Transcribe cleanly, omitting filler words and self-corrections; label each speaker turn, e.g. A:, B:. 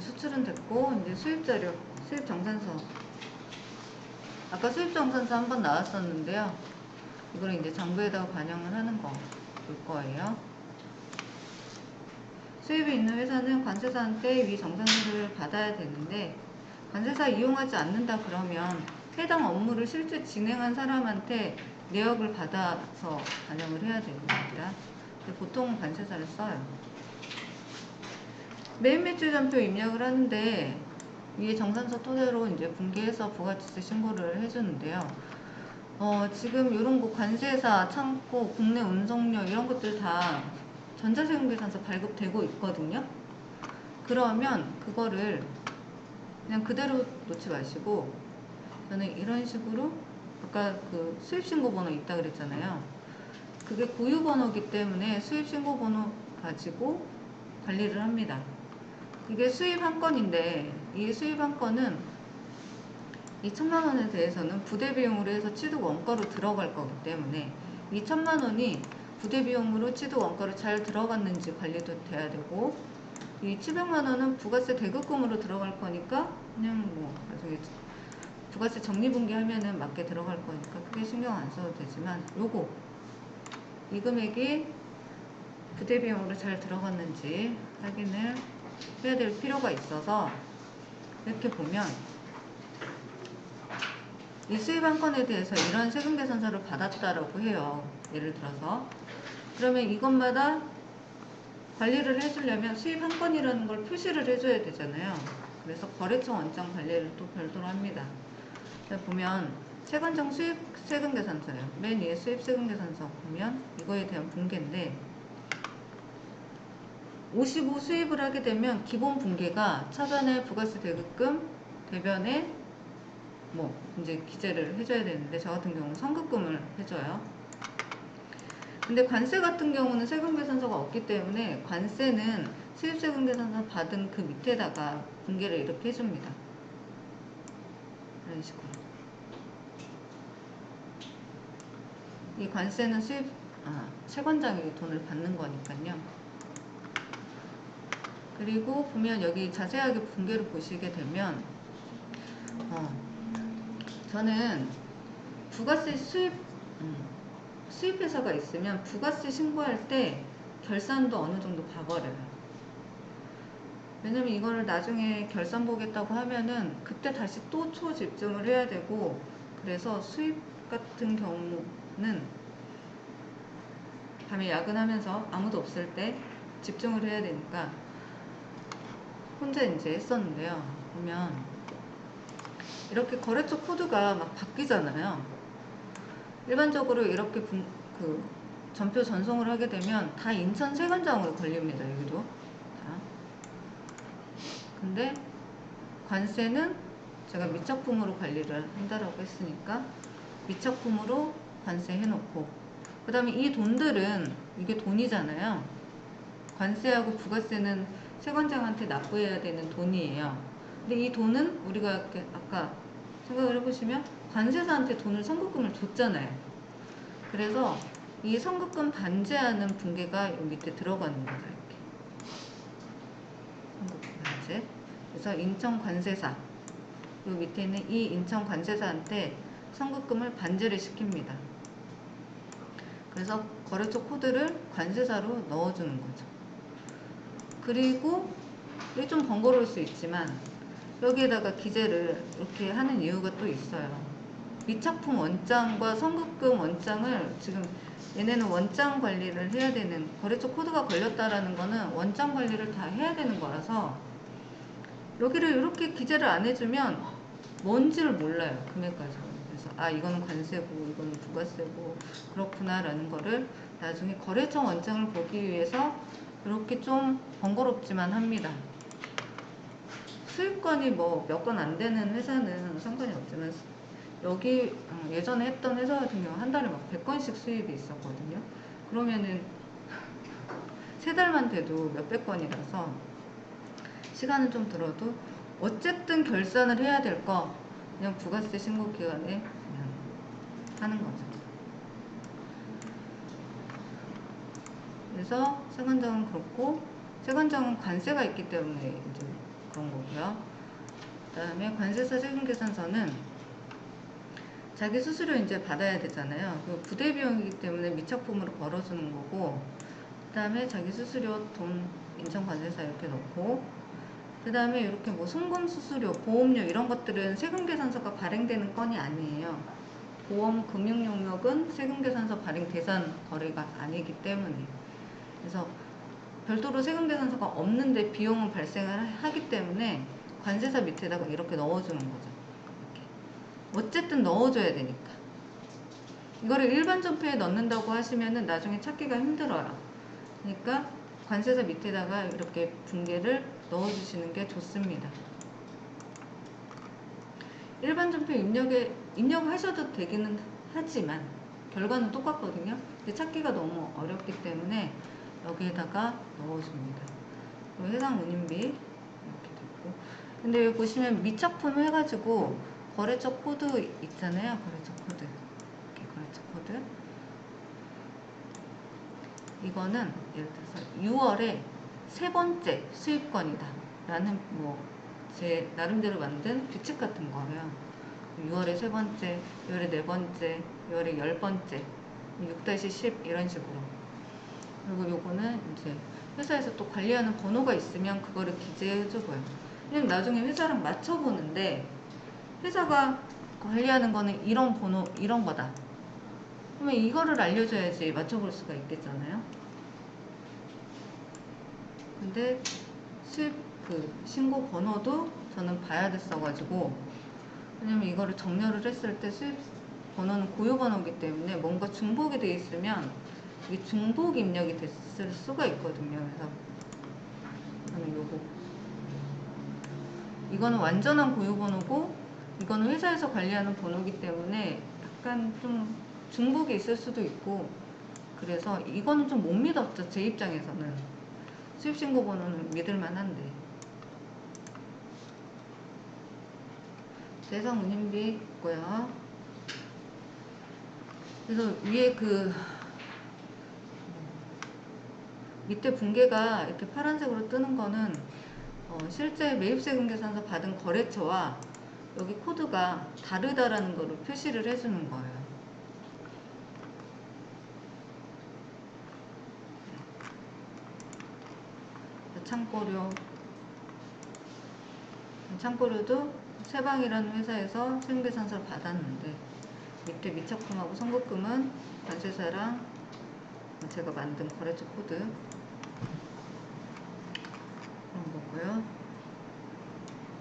A: 수출은 됐고, 이제 수입 자료, 수입 정산서. 아까 수입 정산서 한번 나왔었는데요. 이걸 이제 장부에다가 반영을 하는 거 볼 거예요. 수입이 있는 회사는 관세사한테 위 정산서를 받아야 되는데, 관세사 이용하지 않는다 그러면 해당 업무를 실제 진행한 사람한테 내역을 받아서 반영을 해야 됩니다. 보통 관세사를 써요. 매입 매출잔표 입력을 하는데 위에 정산서 토대로 이제 분기해서 부가지세 신고를 해주는데요. 지금 이런 거 관세사, 창고, 국내 운송료 이런 것들 다 전자세금계산서 발급되고 있거든요. 그러면 그거를 그냥 그대로 놓지 마시고, 저는 이런 식으로 아까 그 수입신고번호 있다 그랬잖아요. 그게 고유번호기 때문에 수입신고번호 가지고 관리를 합니다. 이게 수입 한 건인데, 이 수입 한 건은 2천만 원에 대해서는 부대비용으로 해서 취득 원가로 들어갈 거기 때문에 2천만 원이 부대비용으로 취득 원가로 잘 들어갔는지 관리도 돼야 되고, 이 700만 원은 부가세 대급금으로 들어갈 거니까 그냥 뭐 나중에 부가세 적립분기 하면은 맞게 들어갈 거니까 크게 신경 안 써도 되지만, 요거 이 금액이 부대비용으로 잘 들어갔는지 확인을 해야 될 필요가 있어서, 이렇게 보면 이 수입 한 건에 대해서 이런 세금계산서를 받았다라고 해요. 예를 들어서 그러면 이것마다 관리를 해주려면 수입 한 건이라는 걸 표시를 해줘야 되잖아요. 그래서 거래처 원장 관리를 또 별도로 합니다. 보면 세관정 수입 세금계산서예요. 맨 위에 수입 세금계산서 보면 이거에 대한 분계인데, 55 수입을 하게 되면 기본 분계가 차변에 부가세 대급금, 대변에 뭐 이제 기재를 해줘야 되는데, 저 같은 경우는 선급금을 해줘요. 근데 관세 같은 경우는 세금계산서가 없기 때문에 관세는 수입세금계산서 받은 그 밑에다가 분계를 이렇게 해줍니다. 이런 식으로. 이 관세는 세관장이 돈을 받는 거니까요. 그리고 보면 여기 자세하게 분계를 보시게 되면 저는 부가세 수입회사가 있으면 부가세 신고할 때 결산도 어느 정도 봐버려요. 왜냐면 이거를 나중에 결산 보겠다고 하면은 그때 다시 또 초집중을 해야 되고, 그래서 수입 같은 경우는 밤에 야근하면서 아무도 없을 때 집중을 해야 되니까 혼자 이제 했었는데요. 보면 이렇게 거래처 코드가 막 바뀌잖아요. 일반적으로 이렇게 전표 전송을 하게 되면 다 인천 세관장으로 걸립니다. 여기도 다. 근데 관세는 제가 미착품으로 관리를 한다라고 했으니까 미착품으로 관세 해놓고, 그 다음에 이 돈들은 이게 돈이잖아요. 관세하고 부가세는 세관장한테 납부해야 되는 돈이에요. 근데 이 돈은 우리가 아까 생각을 해보시면 관세사한테 돈을 선급금을 줬잖아요. 그래서 이 선급금 반제하는 분계가 이 밑에 들어가는 거죠. 이렇게 선급금 반제. 그래서 인천관세사, 이 밑에 있는 이 인천관세사한테 선급금을 반제를 시킵니다. 그래서 거래처 코드를 관세사로 넣어주는 거죠. 그리고 이게 좀 번거로울 수 있지만 여기에다가 기재를 이렇게 하는 이유가 또 있어요. 미착품 원장과 선급금 원장을 지금 얘네는 원장 관리를 해야 되는, 거래처 코드가 걸렸다라는 거는 원장 관리를 다 해야 되는 거라서 여기를 이렇게 기재를 안 해주면 뭔지를 몰라요. 금액까지. 그래서 이거는 관세고 이거는 부가세고 그렇구나 라는 거를 나중에 거래처 원장을 보기 위해서 이렇게 좀 번거롭지만 합니다. 수입건이 뭐 몇 건 안 되는 회사는 상관이 없지만, 여기 예전에 했던 회사 같은 경우 한 달에 막 100건씩 수입이 있었거든요. 그러면은 3달만 돼도 몇백 건이라서 시간은 좀 들어도 어쨌든 결산을 해야 될 거 그냥 부가세 신고 기간에 그냥 하는 거죠. 그래서 세관장은 그렇고, 세관장은 관세가 있기 때문에 이제 그런 거고요. 그 다음에 관세사 세금계산서는 자기 수수료 이제 받아야 되잖아요. 그 부대 비용이기 때문에 미착품으로 벌어주는 거고, 그 다음에 자기 수수료 돈 인천관세사 이렇게 넣고, 그 다음에 이렇게 뭐 송금 수수료, 보험료 이런 것들은 세금계산서가 발행되는 건이 아니에요. 보험 금융용역은 세금계산서 발행 대상 거래가 아니기 때문에. 그래서 별도로 세금계산서가 없는데 비용은 발생을 하기 때문에 관세사 밑에다가 이렇게 넣어주는 거죠. 이렇게. 어쨌든 넣어줘야 되니까. 이거를 일반 전표에 넣는다고 하시면은 나중에 찾기가 힘들어요. 그러니까 관세사 밑에다가 이렇게 분계를 넣어주시는 게 좋습니다. 일반 전표 입력하셔도 되기는 하지만 결과는 똑같거든요. 근데 찾기가 너무 어렵기 때문에 여기에다가 넣어줍니다. 그리고 해당 운임비 이렇게 됐고, 근데 여기 보시면 미착품 해가지고 거래처 코드 있잖아요. 거래처 코드, 이렇게 거래처 코드. 이거는 예를 들어서 6월에 세 번째 수입건이다 라는 뭐 제 나름대로 만든 규칙 같은 거예요. 6월에 세 번째, 6월에 네 번째, 6월에 10번째, 6-10 이런 식으로. 그리고 요거는 이제 회사에서 또 관리하는 번호가 있으면 그거를 기재해주고요. 왜냐면 나중에 회사랑 맞춰보는데 회사가 관리하는 거는 이런 번호, 이런 거다. 그러면 이거를 알려줘야지 맞춰볼 수가 있겠잖아요. 근데 수입 신고 번호도 저는 봐야 됐어가지고, 왜냐면 이거를 정렬을 했을 때 수입 번호는 고유 번호이기 때문에 뭔가 중복이 돼 있으면 이게 중복 입력이 됐을 수가 있거든요. 그래서 저는 이거는 완전한 고유 번호고 이거는 회사에서 관리하는 번호이기 때문에 약간 좀 중복이 있을 수도 있고, 그래서 이거는 좀 못 믿었죠. 제 입장에서는 수입신고 번호는 믿을만한데. 대상 운임비 있고요. 그래서 위에 밑에 분계가 이렇게 파란색으로 뜨는 거는 실제 매입세금계산서 받은 거래처와 여기 코드가 다르다라는 거를 표시를 해주는 거예요. 창고료도 세방이라는 회사에서 세금계산서를 받았는데 밑에 미착금하고 선급금은 관세사랑 제가 만든 거래처 코드